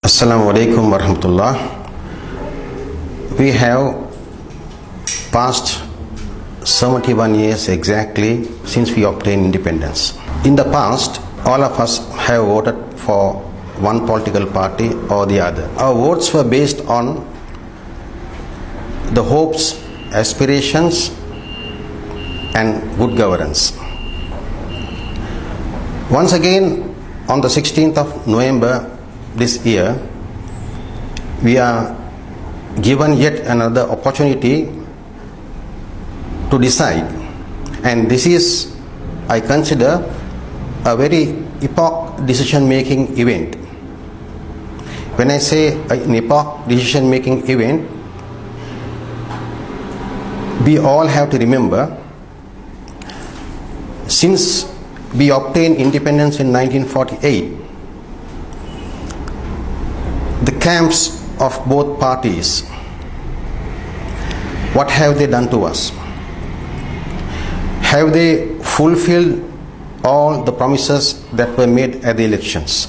Assalamu alaikum wa rahmatullah. We have passed 71 years exactly since we obtained independence. In the past, all of us have voted for one political party or the other. Our votes were based on the hopes, aspirations, and good governance. Once again, on the 16th of November this year, we are given yet another opportunity to decide, and this is, I consider, a very epoch decision-making event. When I say an epoch decision-making event, we all have to remember, since we obtained independence in 1948, the camps of both parties, what have they done to us? Have they fulfilled all the promises that were made at the elections?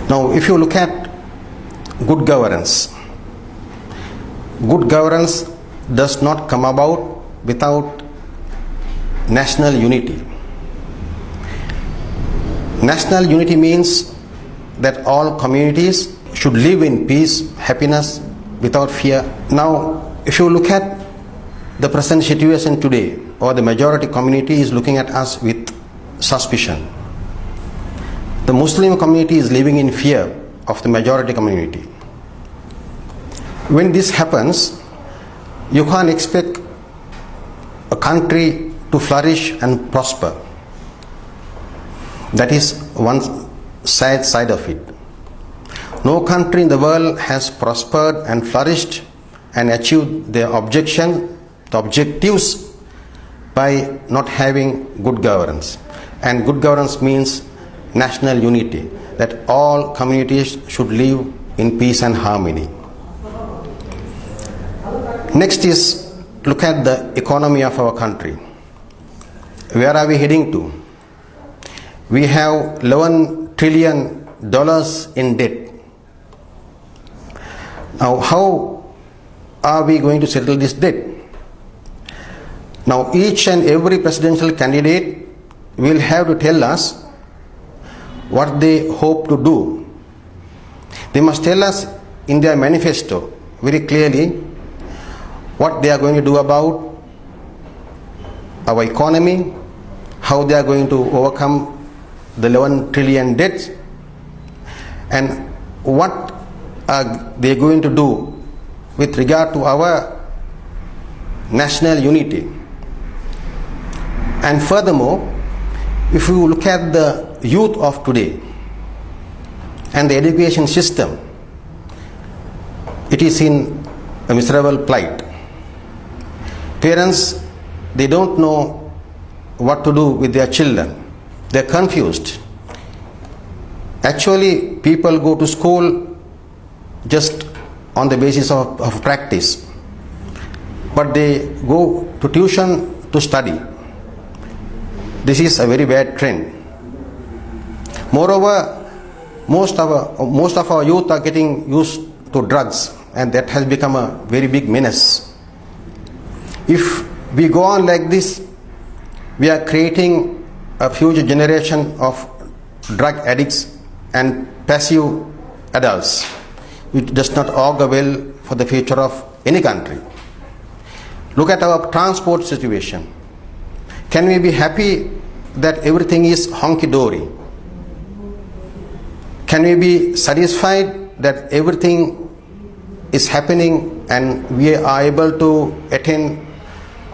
Now, if you look at good governance does not come about without national unity. National unity means that all communities should live in peace, happiness, without fear. Now, if you look at the present situation today, or the majority community is looking at us with suspicion. The Muslim community is living in fear of the majority community. When this happens, you can't expect a country to flourish and prosper. That is one sad side of it. No country in the world has prospered and flourished and achieved their objectives by not having good governance. And good governance means national unity, that all communities should live in peace and harmony. Next is, look at the economy of our country. Where are we heading to? We have $11 trillion in debt. Now, how are we going to settle this debt? Now, each and every presidential candidate will have to tell us what they hope to do. They must tell us in their manifesto very clearly what they are going to do about our economy, how they are going to overcome the 11 trillion debts, and what are they going to do with regard to our national unity. And furthermore, if you look at the youth of today and the education system, it is in a miserable plight. Parents, they don't know what to do with their children. They're confused. Actually, people go to school just on the basis of practice, but they go to tuition to study. This is a very bad trend. Moreover, most of our youth are getting used to drugs, and that has become a very big menace. If we go on like this, we are creating a future generation of drug addicts and passive adults, which does not augur well for the future of any country. Look at our transport situation. Can we be happy that everything is honky-dory? Can we be satisfied that everything is happening and we are able to attend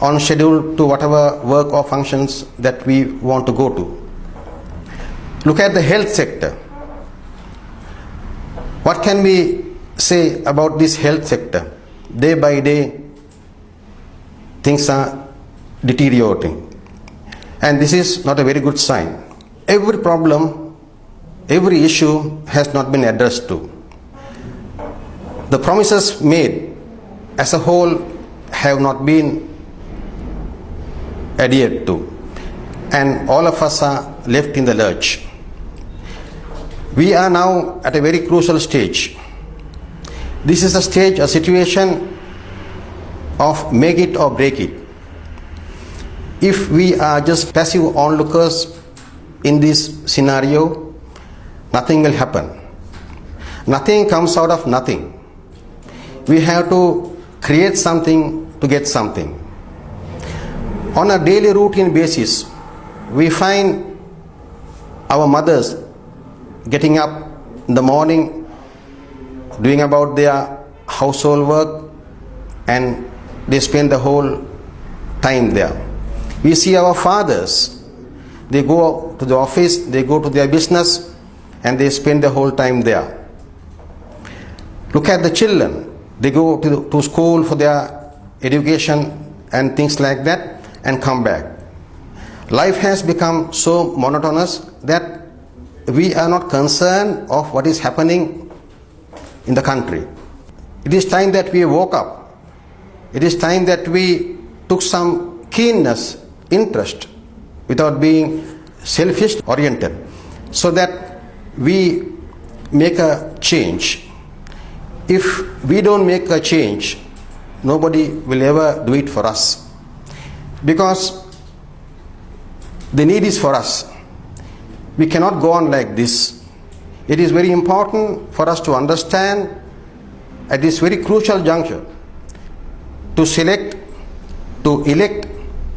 on schedule to whatever work or functions that we want to go to? Look at the health sector. What can we say about this health sector? Day by day, things are deteriorating. And this is not a very good sign. Every problem, every issue has not been addressed to. The promises made as a whole have not been adhered to, and all of us are left in the lurch. We are now at a very crucial stage. This is a situation of make it or break it. If we are just passive onlookers in this scenario, nothing will happen. Nothing comes out of nothing. We have to create something to get something. On a daily routine basis, we find our mothers getting up in the morning, doing about their household work, and they spend the whole time there. We see our fathers, they go to the office, they go to their business, and they spend the whole time there. Look at the children, they go to school for their education and things like that, and come back. Life has become so monotonous that we are not concerned of what is happening in the country. It is time that we woke up. It is time that we took some keenness, interest, without being selfish oriented, so that we make a change. If we don't make a change, nobody will ever do it for us, because the need is for us. We cannot go on like this. It is very important for us to understand at this very crucial juncture to select, to elect,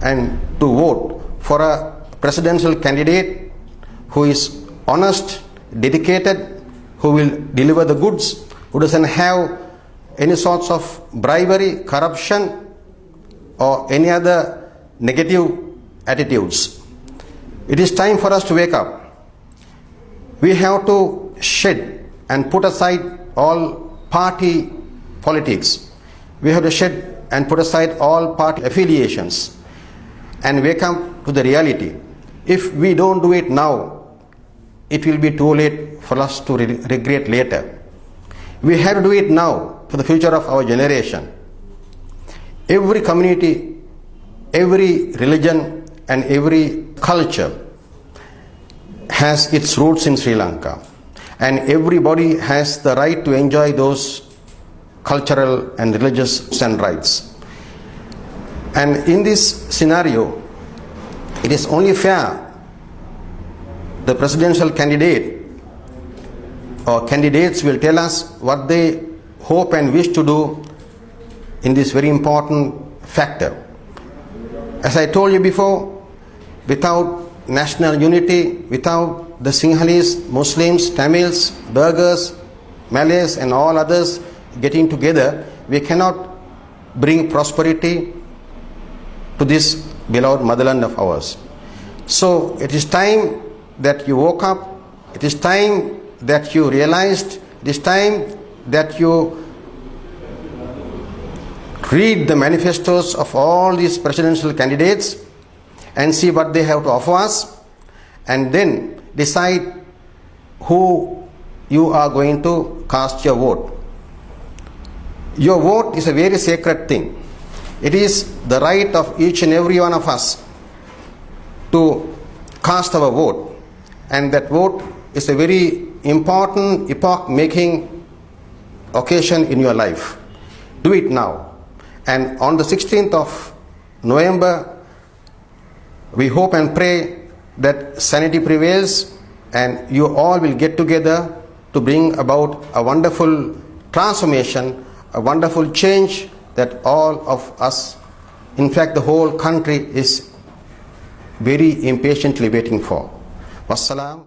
and to vote for a presidential candidate who is honest, dedicated, who will deliver the goods, who doesn't have any sorts of bribery, corruption, or any other negative attitudes. It is time for us to wake up. We have to shed and put aside all party politics. We have to shed and put aside all party affiliations and wake up to the reality. If we don't do it now, it will be too late for us to regret later. We have to do it now for the future of our generation. Every community, every religion, and every culture has its roots in Sri Lanka, and everybody has the right to enjoy those cultural and religious rights. And in this scenario, it is only fair the presidential candidate or candidates will tell us what they hope and wish to do in this very important factor. As I told you before, without national unity, without the Sinhalese, Muslims, Tamils, Burghers, Malays, and all others getting together, we cannot bring prosperity to this beloved motherland of ours. So it is time that you woke up, it is time that you realized, it is time that you read the manifestos of all these presidential candidates and see what they have to offer us, and then decide who you are going to cast your vote. Your vote is a very sacred thing. It is the right of each and every one of us to cast our vote, and that vote is a very important, epoch-making occasion in your life. Do it now. And on the 16th of November, we hope and pray that sanity prevails and you all will get together to bring about a wonderful transformation, a wonderful change that all of us, in fact the whole country, is very impatiently waiting for. Wassalam.